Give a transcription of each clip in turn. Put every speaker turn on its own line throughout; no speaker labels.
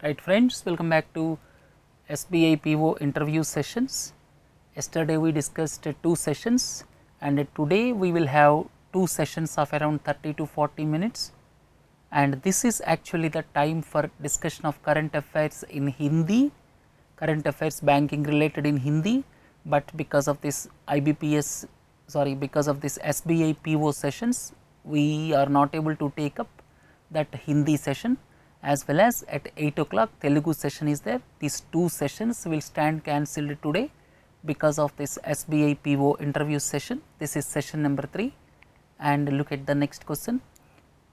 Right friends, welcome back to SBI PO interview sessions. Yesterday we discussed 2 sessions and today we will have 2 sessions of around 30 to 40 minutes, and this is actually the time for discussion of current affairs in Hindi, current affairs banking related in Hindi, but because of this because of this SBI PO sessions we are not able to take up that Hindi session, as well as at 8 o'clock Telugu session is there. These 2 sessions will stand cancelled today because of this SBI PO interview session. This is session number 3, and look at the next question.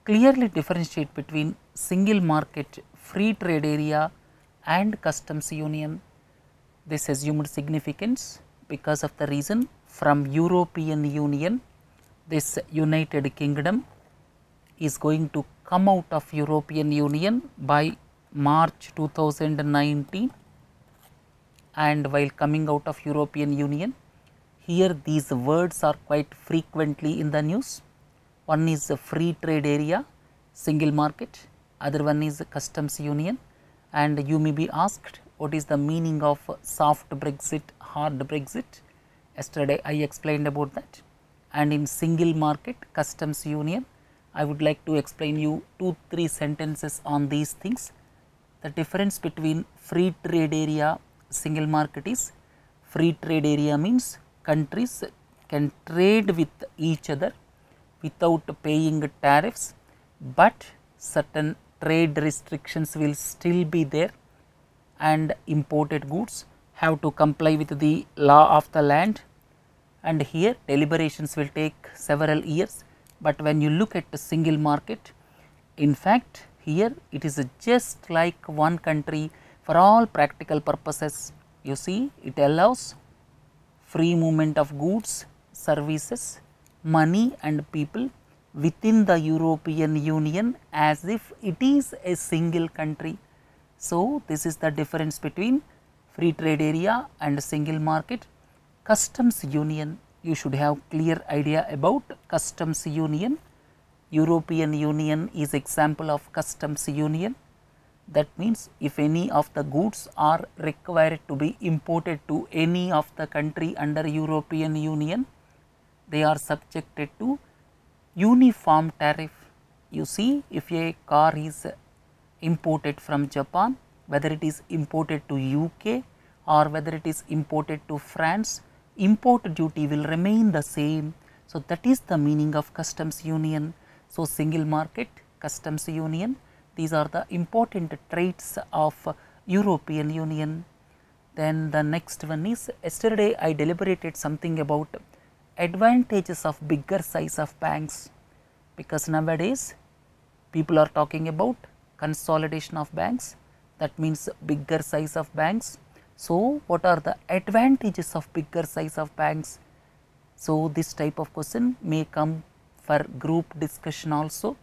Clearly differentiate between single market, free trade area and customs union. This assumed significance because of the reason from European Union, this United Kingdom is going to come out of European Union by March 2019, and while coming out of European Union, here these words are quite frequently in the news. One is the free trade area, single market, other one is customs union, and you may be asked what is the meaning of soft Brexit, hard Brexit. Yesterday I explained about that, and in single market, customs union, I would like to explain you 2-3 sentences on these things. The difference between free trade area, single market is, free trade area means countries can trade with each other without paying tariffs, but certain trade restrictions will still be there, and imported goods have to comply with the law of the land, and here deliberations will take several years. But when you look at the single market, in fact here it is just like one country for all practical purposes. You see, it allows free movement of goods, services, money and people within the European Union as if it is a single country. So, this is the difference between free trade area and single market. Customs union, you should have clear idea about customs union. European Union is example of customs union. That means if any of the goods are required to be imported to any of the country under European Union, they are subjected to uniform tariff. You see, if a car is imported from Japan, whether it is imported to UK or whether it is imported to France, import duty will remain the same. So, that is the meaning of customs union. So, single market, customs union, these are the important traits of European Union. Then the next one is, yesterday I deliberated something about advantages of bigger size of banks, because nowadays people are talking about consolidation of banks, that means bigger size of banks. So, what are the advantages of bigger size of banks? So, this type of question may come for group discussion also.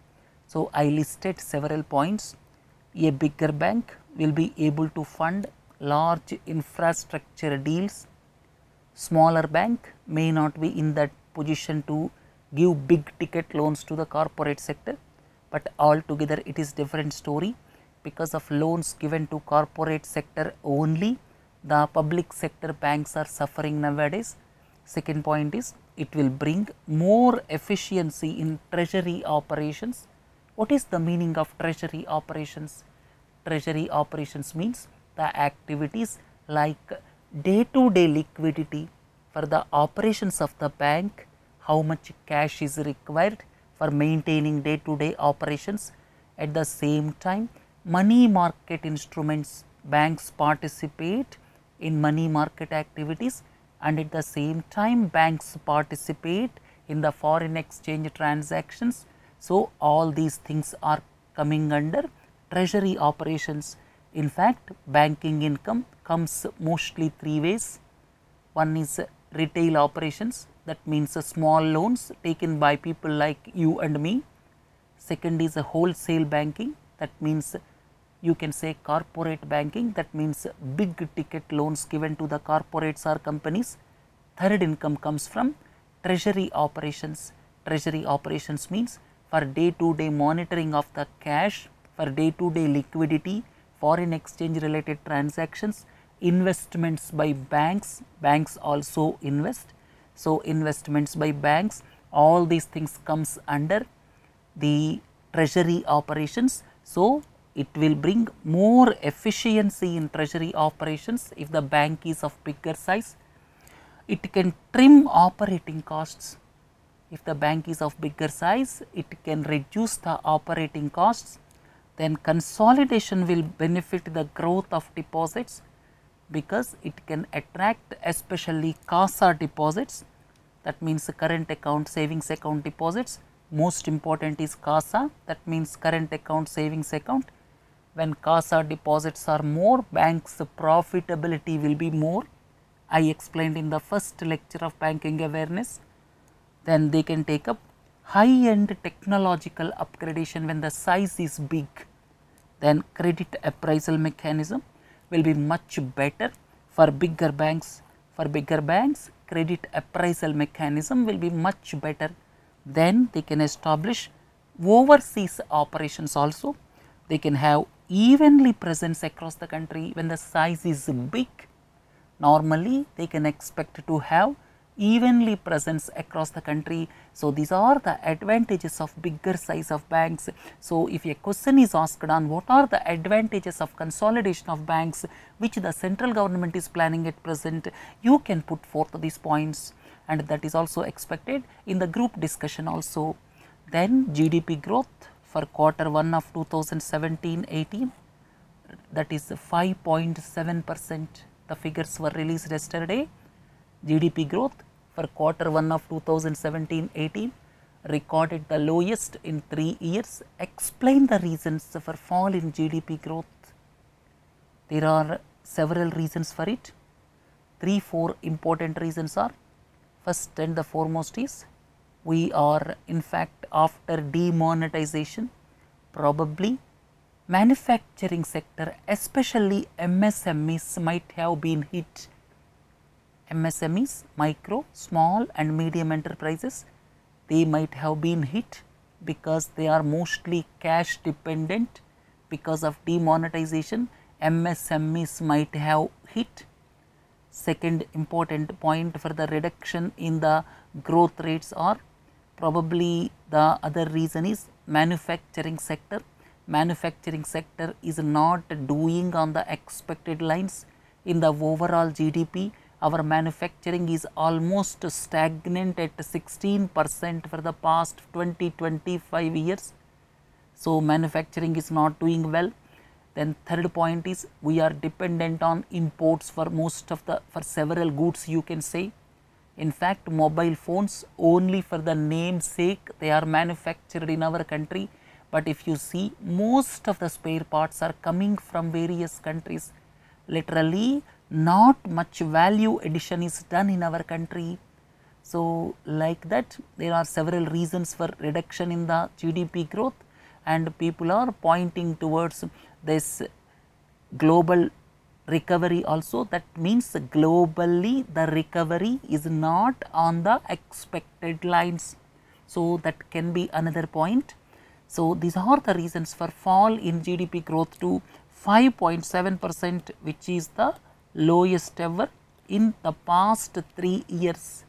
So, I listed several points. A bigger bank will be able to fund large infrastructure deals. Smaller bank may not be in that position to give big ticket loans to the corporate sector, but altogether it is different story. Because of loans given to corporate sector only, the public sector banks are suffering nowadays. Second point is, it will bring more efficiency in treasury operations. What is the meaning of treasury operations? Treasury operations means the activities like day to day liquidity for the operations of the bank, how much cash is required for maintaining day to day operations. At the same time, money market instruments, banks participate in money market activities, and at the same time banks participate in the foreign exchange transactions. So, all these things are coming under treasury operations. In fact, banking income comes mostly 3 ways. One is retail operations, that means small loans taken by people like you and me. Second is wholesale banking, that means you can say corporate banking, that means big ticket loans given to the corporates or companies. Third income comes from treasury operations. Treasury operations means for day to day monitoring of the cash, for day to day liquidity, foreign exchange related transactions, investments by banks, banks also invest. So, investments by banks, all these things comes under the treasury operations. So, it will bring more efficiency in treasury operations if the bank is of bigger size. It can trim operating costs. If the bank is of bigger size, it can reduce the operating costs. Then consolidation will benefit the growth of deposits, because it can attract especially CASA deposits, that means current account, savings account deposits. Most important is CASA, that means current account, savings account. When CASA deposits are more, banks' profitability will be more. I explained in the first lecture of banking awareness. Then they can take up high-end technological upgradation when the size is big. Then credit appraisal mechanism will be much better for bigger banks. For bigger banks, credit appraisal mechanism will be much better. Then they can establish overseas operations also. They can have evenly presence across the country when the size is big. Normally, they can expect to have evenly presence across the country. So, these are the advantages of bigger size of banks. So, if a question is asked on what are the advantages of consolidation of banks which the central government is planning at present, you can put forth these points, and that is also expected in the group discussion also. Then GDP growth for Q1 of 2017-18, that is 5.7%. The figures were released yesterday. GDP growth for Q1 of 2017-18 recorded the lowest in 3 years. Explain the reasons for fall in GDP growth. There are several reasons for it. 3-4 important reasons are: first and the foremost is, we are in fact after demonetization, probably manufacturing sector, especially MSMEs, might have been hit. MSMEs, micro, small and medium enterprises, they might have been hit because they are mostly cash dependent. Because of demonetization, MSMEs might have hit. Second important point for the reduction in the growth rates are, probably the other reason is manufacturing sector. Manufacturing sector is not doing on the expected lines. In the overall GDP, our manufacturing is almost stagnant at 16% for the past 20-25 years. So, manufacturing is not doing well. Then third point is, we are dependent on imports for most of the, for several goods you can say. In fact, mobile phones, only for the namesake they are manufactured in our country, but if you see, most of the spare parts are coming from various countries. Literally, not much value addition is done in our country. So, like that, there are several reasons for reduction in the GDP growth, and people are pointing towards this global recovery also. That means globally the recovery is not on the expected lines. So, that can be another point. So, these are the reasons for fall in GDP growth to 5.7%, which is the lowest ever in the past 3 years,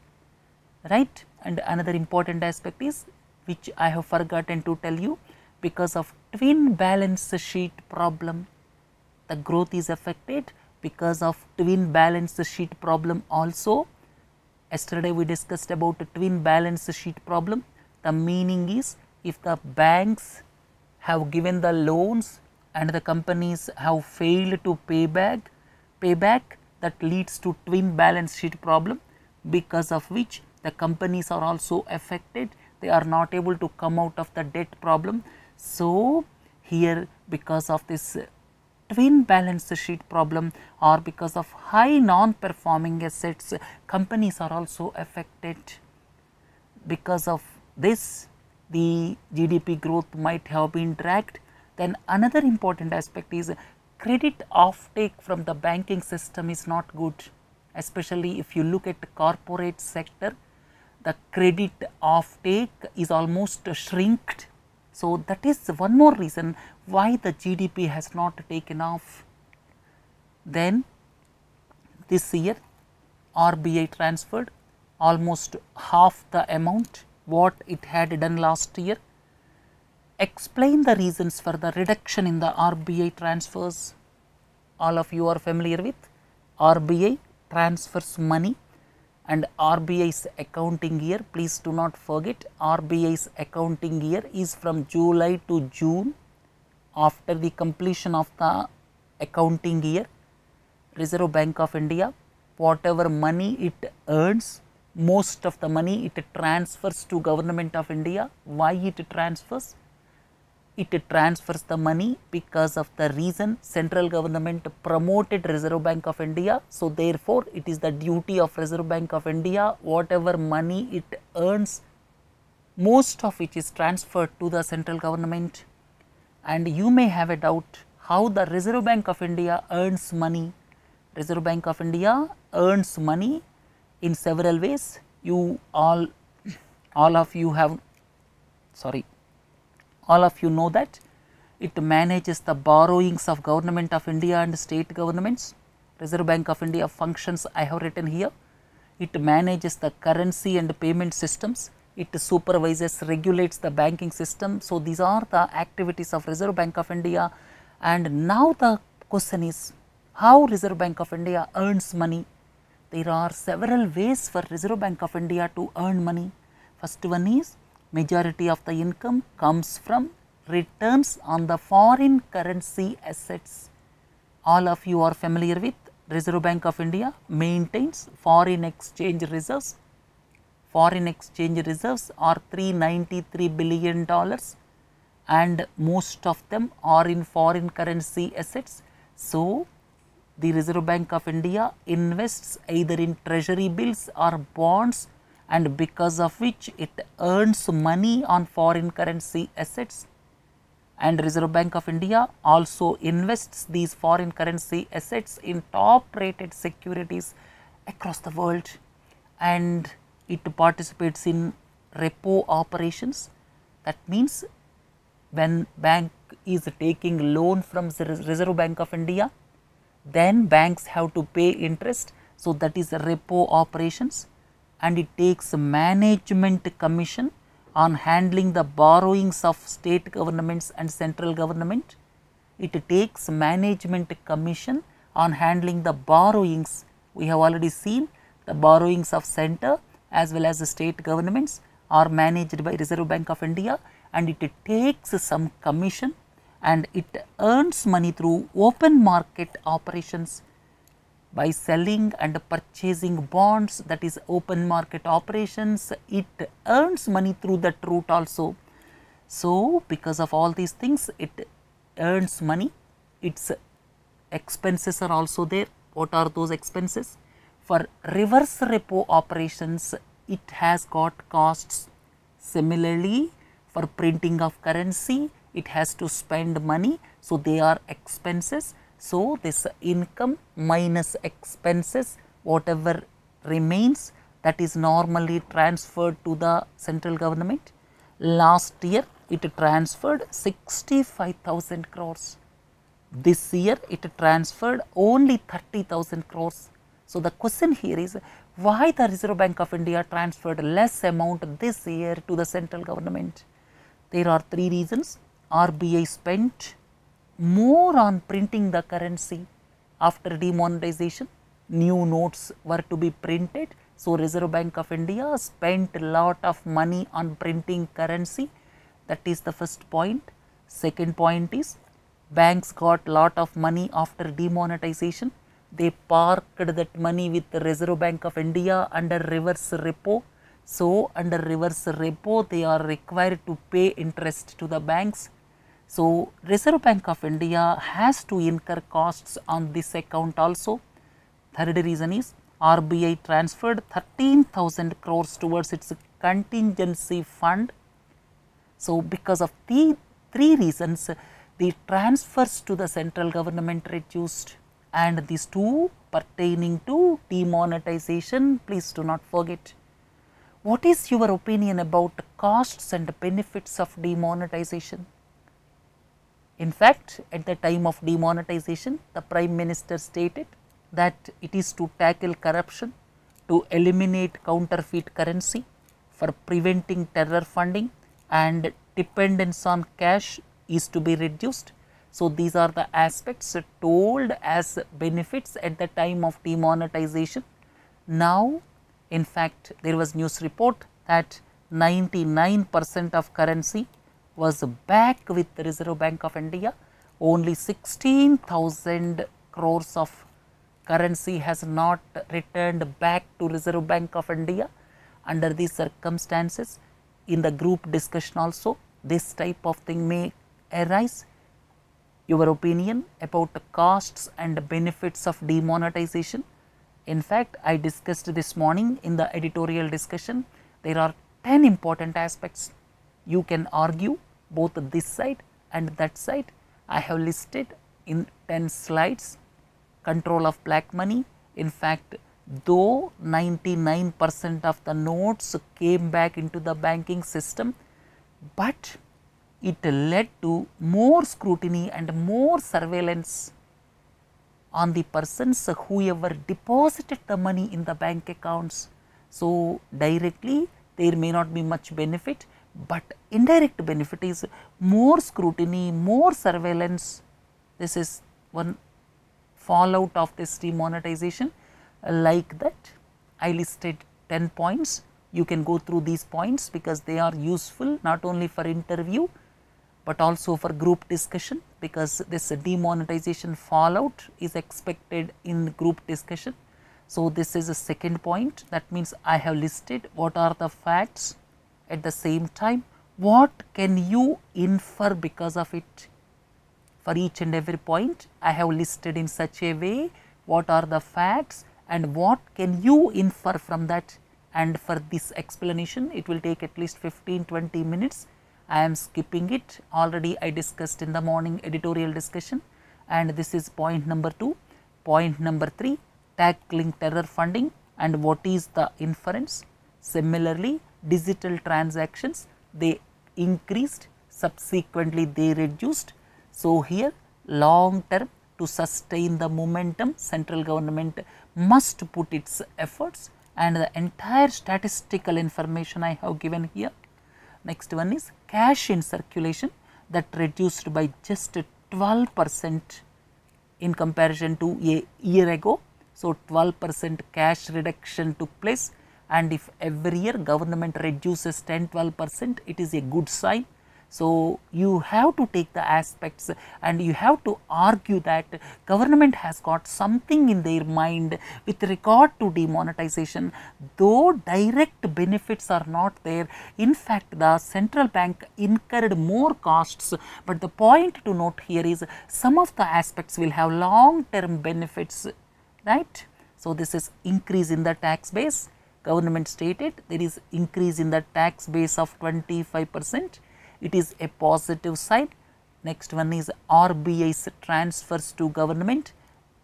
right. And another important aspect is, which I have forgotten to tell you, because of twin balance sheet problem, the growth is affected because of twin balance sheet problem also. Yesterday we discussed about the twin balance sheet problem. The meaning is, if the banks have given the loans and the companies have failed to pay back, that leads to twin balance sheet problem, because of which the companies are also affected. They are not able to come out of the debt problem. So, here because of this twin balance sheet problem, or because of high non-performing assets, companies are also affected. Because of this, the GDP growth might have been dragged. Then another important aspect is, credit offtake from the banking system is not good, especially if you look at the corporate sector. The credit offtake is almost shrinked. So, that is one more reason why the GDP has not taken off. Then this year RBI transferred almost half the amount what it had done last year. Explain the reasons for the reduction in the RBI transfers. All of you are familiar with RBI transfers money, and RBI's accounting year, please do not forget, RBI's accounting year is from July to June. After the completion of the accounting year, Reserve Bank of India, whatever money it earns, most of the money it transfers to Government of India. Why it transfers? It transfers the money because of the reason central government promoted Reserve Bank of India. So, therefore, it is the duty of Reserve Bank of India, whatever money it earns, most of which is transferred to the central government. And you may have a doubt how the Reserve Bank of India earns money. Reserve Bank of India earns money in several ways. You all of you know that it manages the borrowings of Government of India and state governments. Reserve Bank of India functions I have written here. It manages the currency and payment systems. It supervises, regulates the banking system. So, these are the activities of Reserve Bank of India. And now the question is, how Reserve Bank of India earns money? There are several ways for Reserve Bank of India to earn money. First one is, majority of the income comes from returns on the foreign currency assets. All of you are familiar with Reserve Bank of India maintains foreign exchange reserves. Foreign exchange reserves are $393 billion, and most of them are in foreign currency assets. So, the Reserve Bank of India invests either in treasury bills or bonds, and because of which it earns money on foreign currency assets. And Reserve Bank of India also invests these foreign currency assets in top rated securities across the world, and it participates in repo operations. That means when bank is taking loan from the Reserve Bank of India, then banks have to pay interest. So, that is repo operations. And it takes management commission on handling the borrowings of state governments and central government. It takes management commission on handling the borrowings. We have already seen the borrowings of center as well as the state governments are managed by Reserve Bank of India, and it takes some commission and it earns money through open market operations. By selling and purchasing bonds, that is open market operations, it earns money through that route also. So, because of all these things, it earns money. Its expenses are also there. What are those expenses? For reverse repo operations, it has got costs. Similarly, for printing of currency, it has to spend money. So, they are expenses. So, this income minus expenses, whatever remains, that is normally transferred to the central government. Last year, it transferred 65,000 crores. This year, it transferred only 30,000 crores. So, the question here is, why the Reserve Bank of India transferred less amount this year to the central government? There are three reasons. RBI spent more on printing the currency. After demonetization, new notes were to be printed. So, Reserve Bank of India spent a lot of money on printing currency. That is the first point. Second point is, banks got lot of money after demonetization. They parked that money with the Reserve Bank of India under reverse repo. So, under reverse repo, they are required to pay interest to the banks. So, Reserve Bank of India has to incur costs on this account also. Third reason is, RBI transferred 13,000 crores towards its contingency fund. So, because of the three reasons, the transfers to the central government reduced, and these two pertaining to demonetization, please do not forget. What is your opinion about costs and benefits of demonetization? In fact, at the time of demonetization, the Prime Minister stated that it is to tackle corruption, to eliminate counterfeit currency, for preventing terror funding, and dependence on cash is to be reduced. So, these are the aspects told as benefits at the time of demonetization. Now, in fact, there was news report that 99% of currency was back with the Reserve Bank of India. Only 16,000 crores of currency has not returned back to Reserve Bank of India. Under these circumstances, in the group discussion also, this type of thing may arise. Your opinion about the costs and benefits of demonetization. In fact, I discussed this morning in the editorial discussion, there are 10 important aspects. You can argue both this side and that side. I have listed in 10 slides. Control of black money. In fact, though 99% of the notes came back into the banking system, but it led to more scrutiny and more surveillance on the persons whoever deposited the money in the bank accounts. So, directly there may not be much benefit, but indirect benefit is more scrutiny, more surveillance. This is one fallout of this demonetization. Like that, I listed 10 points. You can go through these points because they are useful not only for interview, but also for group discussion, because this demonetization fallout is expected in group discussion. So, this is a second point. That means, I have listed what are the facts. At the same time, what can you infer because of it? For each and every point, I have listed in such a way what are the facts and what can you infer from that. And for this explanation, it will take at least 15-20 minutes. I am skipping it. Already I discussed in the morning editorial discussion, and this is point number 2. Point number 3, tackling terror funding and what is the inference. Similarly, digital transactions, they increased, subsequently they reduced. So, here long term, to sustain the momentum, central government must put its efforts, and the entire statistical information I have given here. Next one is cash in circulation, that reduced by just 12% in comparison to a year ago. So, 12% cash reduction took place, and if every year government reduces 10-12%, it is a good sign. So, you have to take the aspects and you have to argue that government has got something in their mind with regard to demonetization, though direct benefits are not there. In fact, the central bank incurred more costs, but the point to note here is some of the aspects will have long term benefits, right. So, this is increase in the tax base. Government stated there is increase in the tax base of 25%. It is a positive side. Next one is RBI's transfers to government.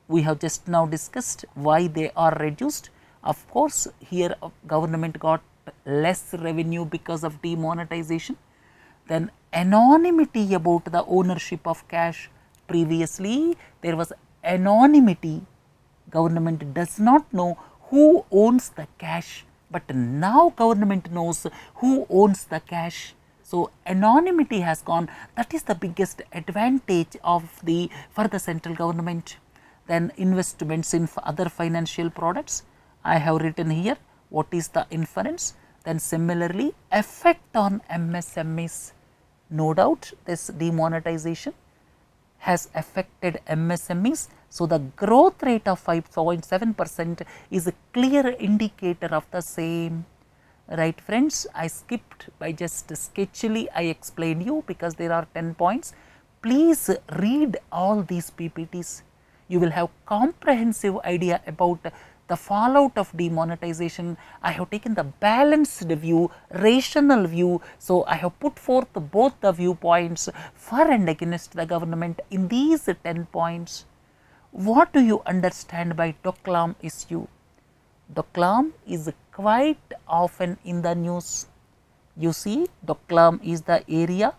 We have just now discussed why they are reduced. Of course, here government got less revenue because of demonetization. Then anonymity about the ownership of cash. Previously, there was anonymity. Government does not know who owns the cash, but now government knows who owns the cash. So, anonymity has gone. That is the biggest advantage of for the central government. Then investments in other financial products. I have written here what is the inference. Then similarly, effect on MSMEs. No doubt this demonetization has affected MSMEs. So, the growth rate of 5.7% is a clear indicator of the same. Right friends, I skipped by just sketchily I explained you because there are 10 points. Please read all these PPTs. You will have comprehensive idea about the fallout of demonetization. I have taken the balanced view, rational view. So, I have put forth both the viewpoints for and against the government in these 10 points. What do you understand by Doklam issue? Doklam is quite often in the news. You see, Doklam is the area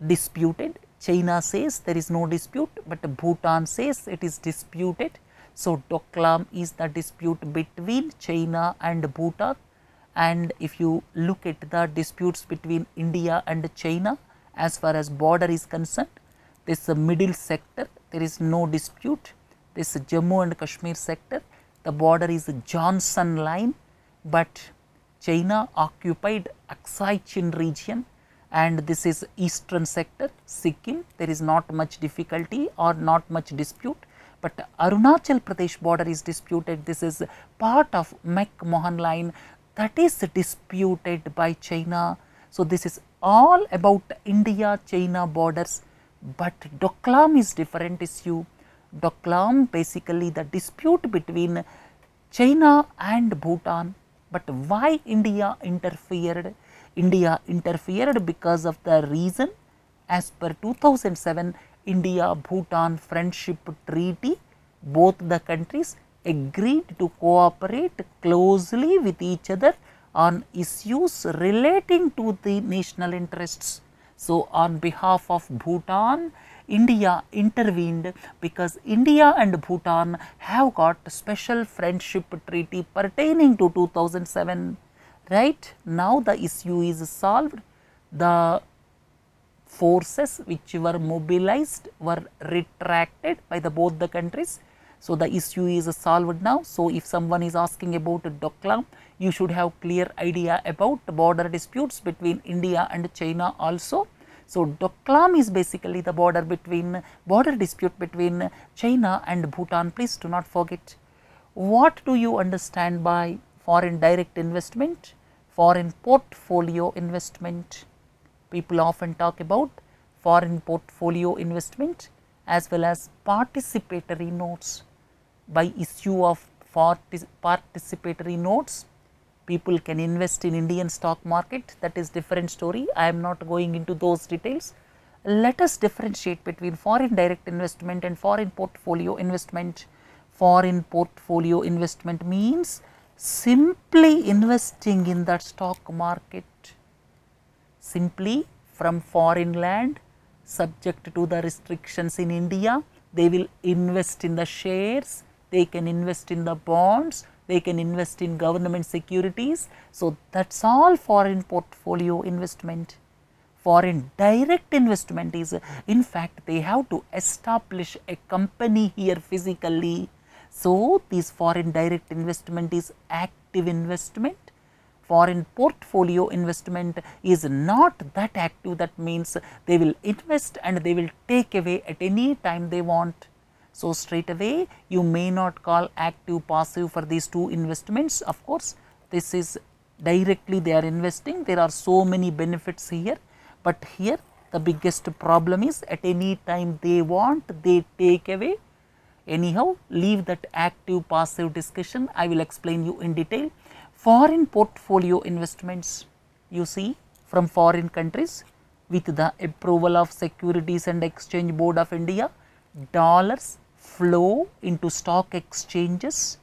disputed. China says there is no dispute, but Bhutan says it is disputed. So, Doklam is the dispute between China and Bhutan, and if you look at the disputes between India and China as far as border is concerned, this middle sector there is no dispute. This Jammu and Kashmir sector, the border is Johnson line, but China occupied Aksai Chin region, and this is eastern sector Sikkim. There is not much difficulty or not much dispute, but Arunachal Pradesh border is disputed. This is part of McMahon line that is disputed by China. So, this is all about India-China borders, but Doklam is different issue. Doklam basically the dispute between China and Bhutan, but why India interfered? India interfered because of the reason, as per 2007 India-Bhutan Friendship Treaty, both the countries agreed to cooperate closely with each other on issues relating to the national interests. So, on behalf of Bhutan, India intervened because India and Bhutan have got special friendship treaty pertaining to 2007. Right now, the issue is solved. The forces which were mobilized were retracted by both the countries. So, the issue is solved now. So, if someone is asking about Doklam, you should have clear idea about border disputes between India and China also. So, Doklam is basically the border dispute between China and Bhutan. Please do not forget. What do you understand by foreign direct investment, foreign portfolio investment? People often talk about foreign portfolio investment as well as participatory notes. By issue of participatory notes, people can invest in Indian stock market. That is different story. I am not going into those details. Let us differentiate between foreign direct investment and foreign portfolio investment. Foreign portfolio investment means simply investing in the stock market, simply from foreign land, subject to the restrictions in India. They will invest in the shares, they can invest in the bonds, they can invest in government securities. So, that is all foreign portfolio investment. Foreign direct investment is, in fact, they have to establish a company here physically. So, this foreign direct investment is active investment. Foreign portfolio investment is not that active, that means they will invest and they will take away at any time they want. So, straight away you may not call active passive for these two investments. Of course, this is directly they are investing, there are so many benefits here, but here the biggest problem is at any time they want, they take away. Anyhow, leave that active passive discussion, I will explain you in detail. Foreign portfolio investments, you see, from foreign countries with the approval of Securities and Exchange Board of India, dollars flow into stock exchanges,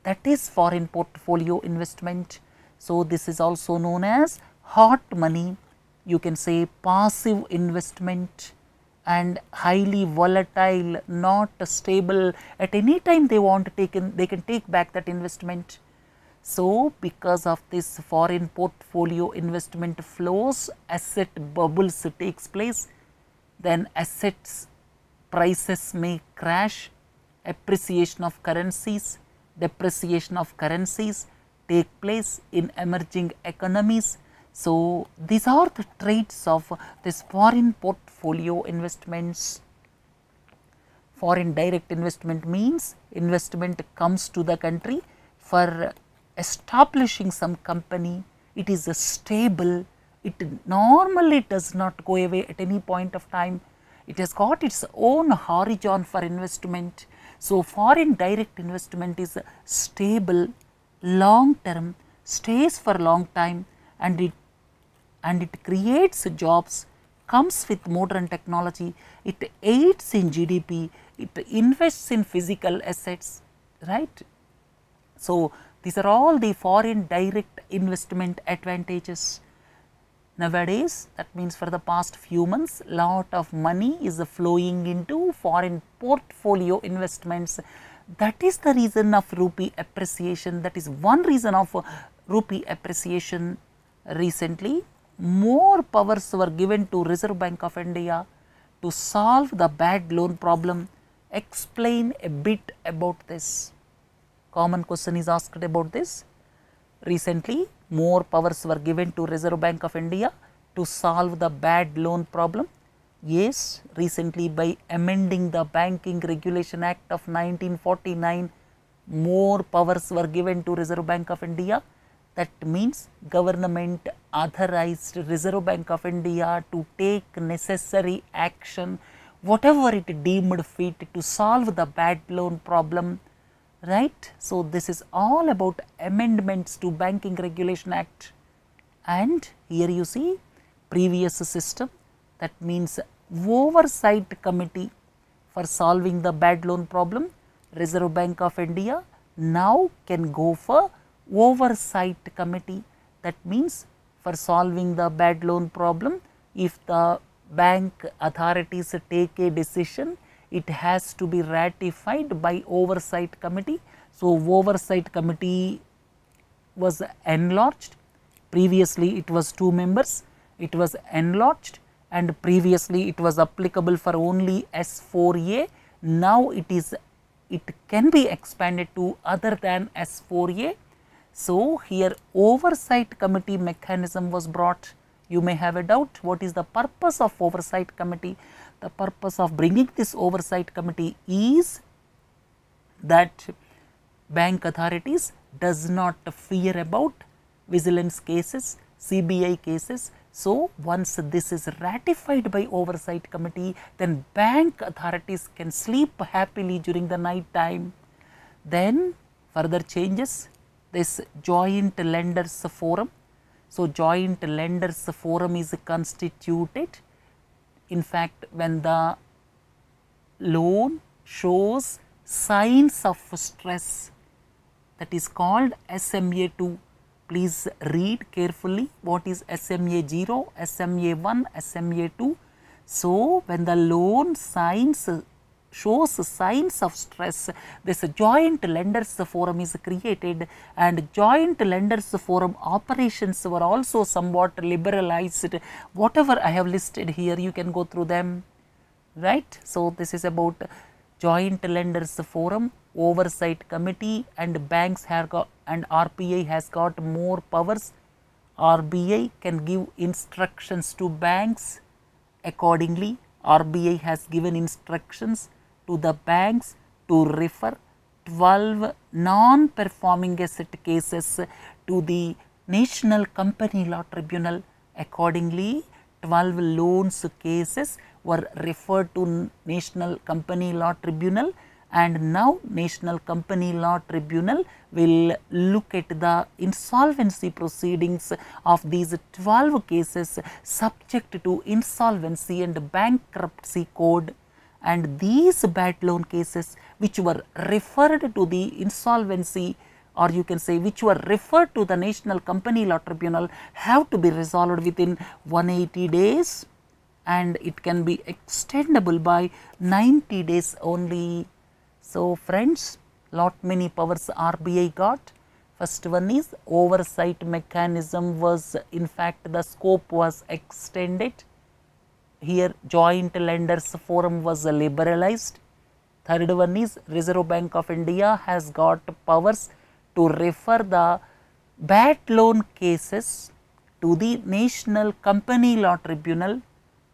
that is foreign portfolio investment. So, this is also known as hot money, you can say passive investment, and highly volatile, not stable, at any time they want to take in, they can take back that investment. So, because of this foreign portfolio investment flows, asset bubbles takes place, then assets prices may crash, appreciation of currencies, depreciation of currencies take place in emerging economies. So, these are the traits of this foreign portfolio investments. Foreign direct investment means investment comes to the country for establishing some company, it is stable, it normally does not go away at any point of time, it has got its own horizon for investment. So, foreign direct investment is stable, long term, stays for long time, and it creates jobs, comes with modern technology, it aids in GDP, it invests in physical assets, right. So, these are all the foreign direct investment advantages. Nowadays, that means for the past few months, lot of money is flowing into foreign portfolio investments. That is the reason of rupee appreciation. That is one reason of rupee appreciation. Recently, more powers were given to Reserve Bank of India to solve the bad loan problem. Explain a bit about this. Common question is asked about this. Recently, more powers were given to Reserve Bank of India to solve the bad loan problem. Yes, recently by amending the Banking Regulation Act of 1949, more powers were given to Reserve Bank of India. That means government authorized Reserve Bank of India to take necessary action, whatever it deemed fit to solve the bad loan problem, right. So, this is all about amendments to Banking Regulation Act, and here you see previous system, that means Oversight Committee for solving the bad loan problem. Reserve Bank of India now can go for Oversight Committee, that means for solving the bad loan problem, if the bank authorities take a decision, it has to be ratified by Oversight Committee. So, Oversight Committee was enlarged. Previously, it was 2 members, it was enlarged, and previously it was applicable for only S4A. Now, it can be expanded to other than S4A. So, here Oversight Committee mechanism was brought. You may have a doubt, what is the purpose of Oversight Committee? The purpose of bringing this Oversight Committee is that bank authorities does not fear about vigilance cases, CBI cases. So, once this is ratified by Oversight Committee, then bank authorities can sleep happily during the night time. Then further changes, this Joint Lenders Forum. So, Joint Lenders Forum is constituted. In fact, when the loan shows signs of stress, that is called SMA 2. Please read carefully what is SMA 0, SMA 1, SMA 2. So, when the loan shows signs of stress, this Joint Lenders Forum is created, and Joint Lenders Forum operations were also somewhat liberalized. Whatever I have listed here, you can go through them, right. So, this is about Joint Lenders Forum, Oversight Committee, and banks have got, and RBI has got more powers. RBI can give instructions to banks. Accordingly, RBI has given instructions to the banks to refer 12 non-performing asset cases to the National Company Law Tribunal. Accordingly, 12 loans cases were referred to National Company Law Tribunal, and now National Company Law Tribunal will look at the insolvency proceedings of these 12 cases subject to insolvency and bankruptcy code, and these bad loan cases which were referred to the insolvency, or you can say which were referred to the National Company Law Tribunal, have to be resolved within 180 days, and it can be extendable by 90 days only. So, friends, lot many powers RBI got. First one is oversight mechanism was, in fact, the scope was extended. Here Joint Lenders Forum was liberalized. Third one is Reserve Bank of India has got powers to refer the bad loan cases to the National Company Law Tribunal,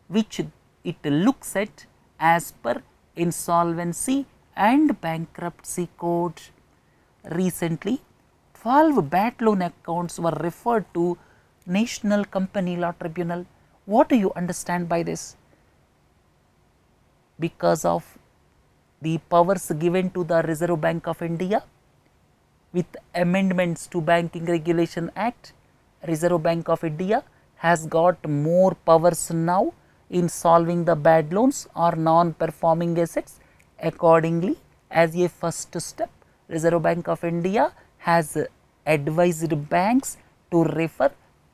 which it looks at as per insolvency and bankruptcy code. Recently, 12 bad loan accounts were referred to National Company Law Tribunal. What do you understand by this? Because of the powers given to the Reserve Bank of India with amendments to Banking Regulation Act, Reserve Bank of India has got more powers now in solving the bad loans or non-performing assets. Accordingly, as a first step, Reserve Bank of India has advised banks to refer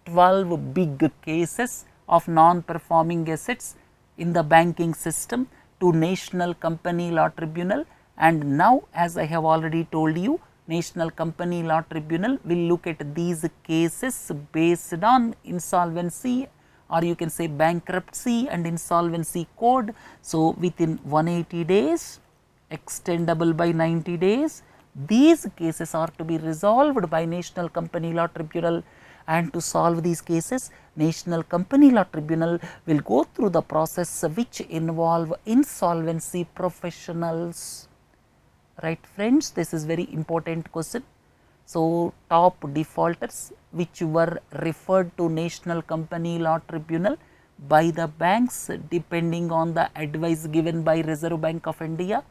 12 big cases of non-performing assets in the banking system to National Company Law Tribunal, and now, as I have already told you, National Company Law Tribunal will look at these cases based on insolvency, or you can say bankruptcy and insolvency code. So, within 180 days, extendable by 90 days, these cases are to be resolved by National Company Law Tribunal, and to solve these cases, National Company Law Tribunal will go through the process which involve insolvency professionals. Right friends, this is very important question. So, top defaulters which were referred to National Company Law Tribunal by the banks depending on the advice given by Reserve Bank of India.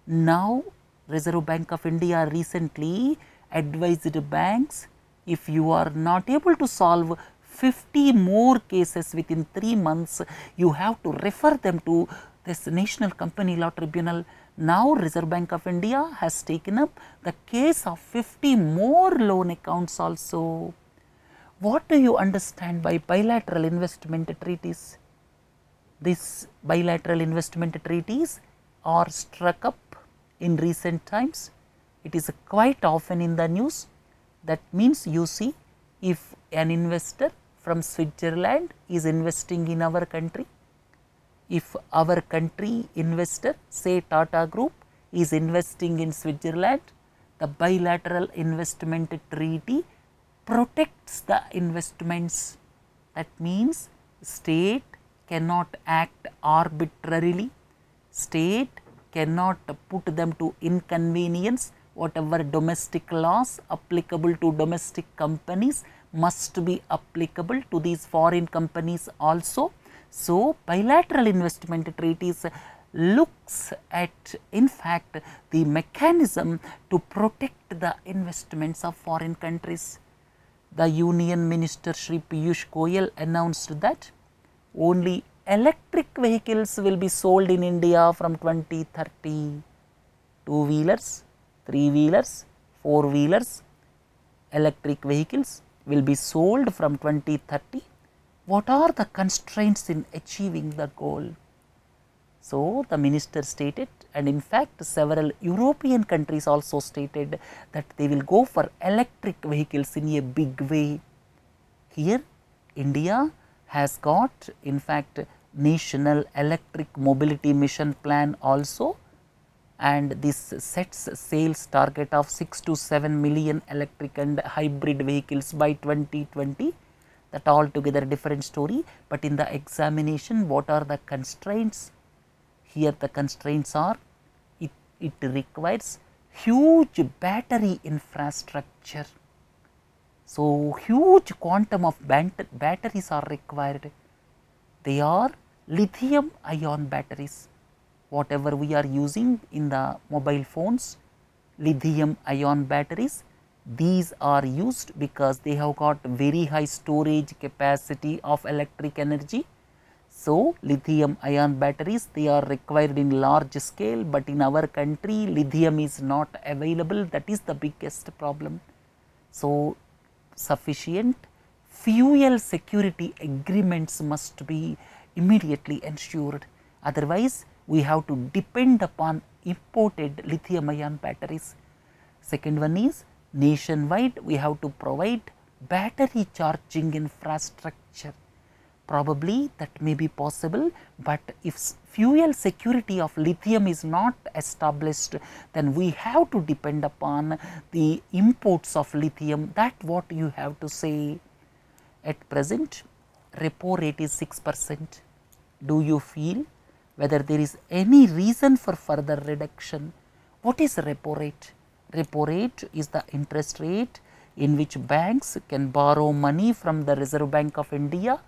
Now, Reserve Bank of India recently advised banks, if you are not able to solve 50 more cases within 3 months, you have to refer them to this National Company Law Tribunal. Now, Reserve Bank of India has taken up the case of 50 more loan accounts also. What do you understand by bilateral investment treaties? These bilateral investment treaties are struck up in recent times. It is quite often in the news. That means, you see, if an investor from Switzerland is investing in our country, if our country investor, say Tata Group, is investing in Switzerland, the bilateral investment treaty protects the investments. That means, state cannot act arbitrarily, state cannot put them to inconvenience. Whatever domestic laws applicable to domestic companies must be applicable to these foreign companies also. So, bilateral investment treaties looks at, in fact, the mechanism to protect the investments of foreign countries. The Union Minister Shri Piyush Goyal announced that only electric vehicles will be sold in India from 2030. Two-wheelers, three-wheelers, four-wheelers, electric vehicles will be sold from 2030. What are the constraints in achieving the goal? So, the minister stated, and in fact, several European countries also stated that they will go for electric vehicles in a big way. Here, India has got, in fact, National Electric Mobility Mission Plan also, and this sets sales target of 6 to 7 million electric and hybrid vehicles by 2020. That altogether different story, but in the examination, what are the constraints? Here the constraints are, it requires huge battery infrastructure. So, huge quantum of batteries are required. They are lithium ion batteries. Whatever we are using in the mobile phones, lithium ion batteries, these are used because they have got very high storage capacity of electric energy. So, lithium ion batteries, they are required in large scale, but in our country lithium is not available. That is the biggest problem. So, sufficient fuel security agreements must be immediately ensured. Otherwise, we have to depend upon imported lithium ion batteries. Second one is, nationwide we have to provide battery charging infrastructure. Probably that may be possible, but if fuel security of lithium is not established, then we have to depend upon the imports of lithium. That what you have to say. At present, repo rate is 6%. Do you feel whether there is any reason for further reduction? What is repo rate? Repo rate is the interest rate in which banks can borrow money from the Reserve Bank of India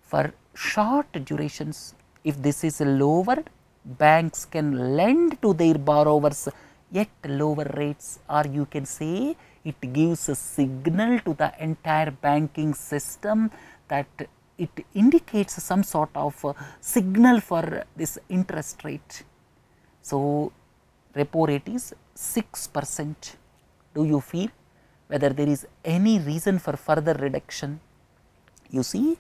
for short durations. If this is lower, banks can lend to their borrowers at lower rates, or you can say it gives a signal to the entire banking system that it indicates some sort of signal for this interest rate. So, repo rate is 6%. do you feel whether there is any reason for further reduction? You see,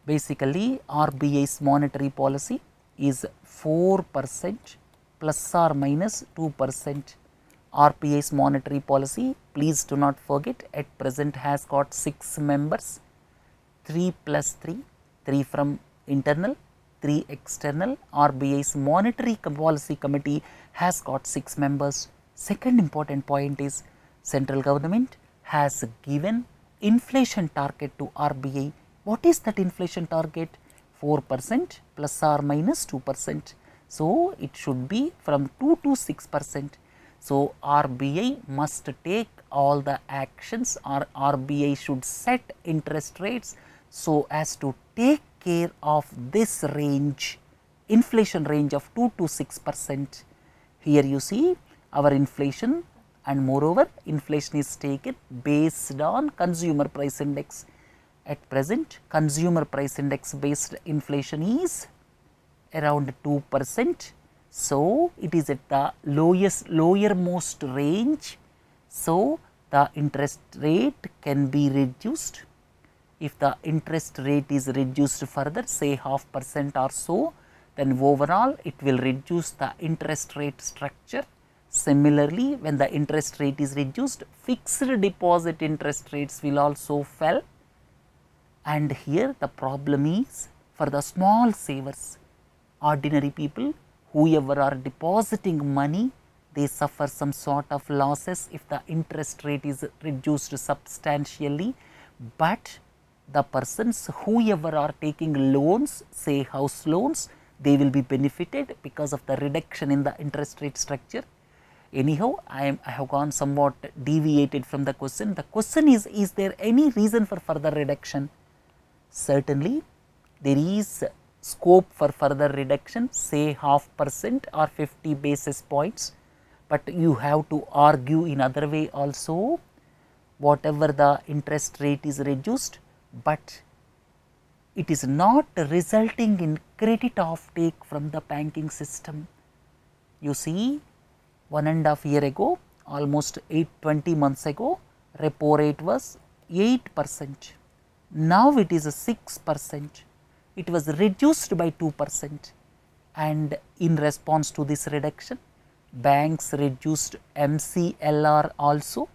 basically RBI's monetary policy is 4% plus or minus 2%. RBI's monetary policy, please do not forget, at present has got 6 members, 3 plus 3, 3 from internal, 3 external. RBI's monetary policy committee has got 6 members. Second important point is central government has given inflation target to RBI. What is that inflation target? 4% plus or minus 2%. So, it should be from 2 to 6%. So, RBI must take all the actions, or RBI should set interest rates so as to take care of this range, inflation range of 2 to 6%. Here you see our inflation, and moreover inflation is taken based on consumer price index. At present consumer price index based inflation is around 2%. So, it is at the lowermost range. So, the interest rate can be reduced. If the interest rate is reduced further, say 0.5% or so, then overall it will reduce the interest rate structure. Similarly, when the interest rate is reduced, fixed deposit interest rates will also fall. And here the problem is for the small savers, ordinary people, whoever are depositing money, they suffer some sort of losses if the interest rate is reduced substantially, but the persons whoever are taking loans, say house loans, they will be benefited because of the reduction in the interest rate structure. Anyhow, I have gone somewhat deviated from the question. The question is there any reason for further reduction? Certainly, there is scope for further reduction, say 0.5% or 50 basis points, but you have to argue in other way also. Whatever the interest rate is reduced, but it is not resulting in credit offtake from the banking system. You see, 1.5 years ago, almost 20 months ago, repo rate was 8%. Now it is 6%. It was reduced by 2%, and in response to this reduction, banks reduced MCLR also.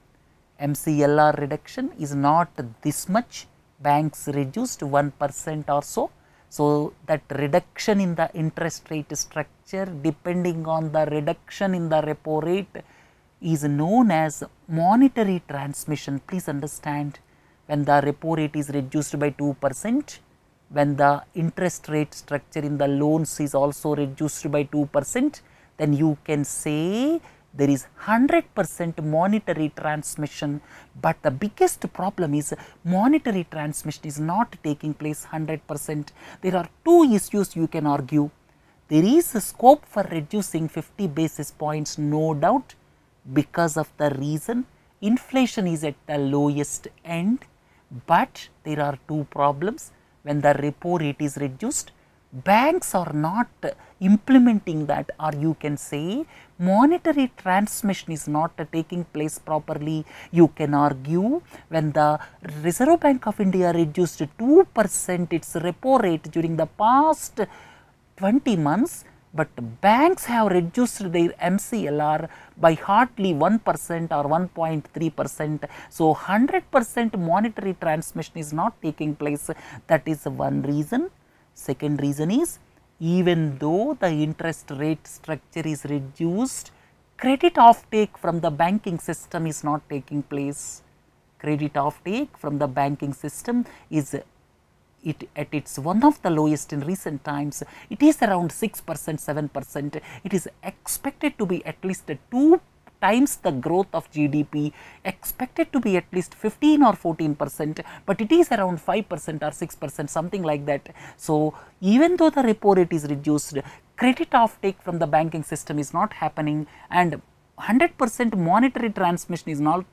MCLR reduction is not this much, banks reduced 1% or so. So, that reduction in the interest rate structure depending on the reduction in the repo rate is known as monetary transmission. Please understand, when the repo rate is reduced by 2%, when the interest rate structure in the loans is also reduced by 2%, then you can say there is 100% monetary transmission. But the biggest problem is monetary transmission is not taking place 100%. There are two issues you can argue. There is a scope for reducing 50 basis points, no doubt, because of the reason inflation is at the lowest end, but there are two problems. When the repo rate is reduced, banks are not implementing that, or you can say monetary transmission is not taking place properly. You can argue when the Reserve Bank of India reduced 2% its repo rate during the past 20 months, but banks have reduced their MCLR by hardly 1% or 1.3%. So, 100% monetary transmission is not taking place. That is one reason. Second reason is, even though the interest rate structure is reduced, credit offtake from the banking system is not taking place. Credit offtake from the banking system is at its one of the lowest in recent times. It is around 6%, 7%. It is expected to be at least 2 times the growth of GDP, expected to be at least 15 or 14%, but it is around 5% or 6%, something like that. So, even though the repo rate is reduced, credit offtake from the banking system is not happening, and 100% monetary transmission is not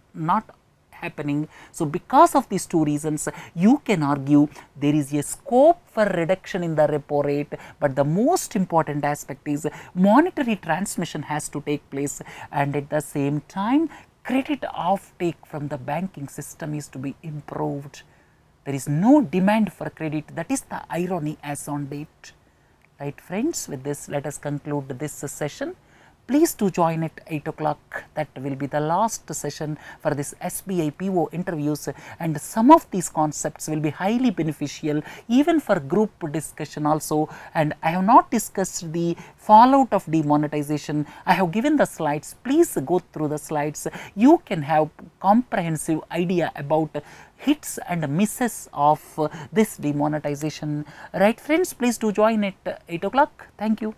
happening. So, because of these two reasons, you can argue there is a scope for reduction in the repo rate, but the most important aspect is monetary transmission has to take place, and at the same time credit offtake from the banking system is to be improved. There is no demand for credit. That is the irony as on date. Right friends, with this let us conclude this session. Please do join at 8 o'clock. That will be the last session for this SBI PO interviews, and some of these concepts will be highly beneficial even for group discussion also. And I have not discussed the fallout of demonetization. I have given the slides. Please go through the slides. You can have comprehensive idea about hits and misses of this demonetization. Right friends, please do join at 8 o'clock. Thank you.